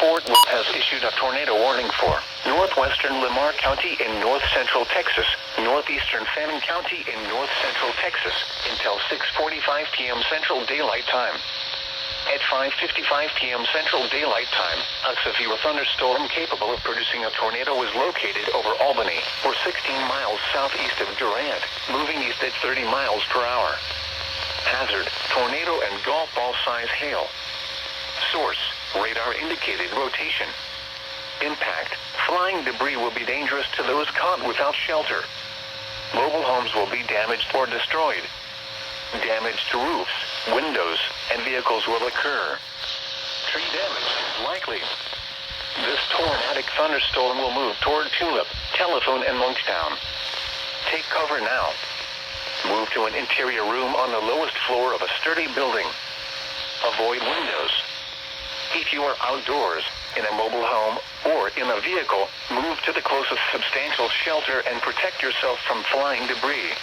Fort Worth has issued a tornado warning for northwestern Lamar County in north-central Texas, northeastern Fannin County in north-central Texas, until 6:45 p.m. Central Daylight Time. At 5:55 p.m. Central Daylight Time, a severe thunderstorm capable of producing a tornado was located over Albany, or 16 miles southeast of Durant, moving east at 30 miles per hour. Hazard, tornado and golf ball size hail. Source, radar indicated rotation. Impact, flying debris will be dangerous to those caught without shelter. Mobile homes will be damaged or destroyed. Damage to roofs, windows, and vehicles will occur. Tree damage is likely. This tornadic thunderstorm will move toward Tulip, Telephone, and Monkstown. Take cover now. Move to an interior room on the lowest floor of a sturdy building. Avoid windows. If you are outdoors, in a mobile home, or in a vehicle, move to the closest substantial shelter and protect yourself from flying debris.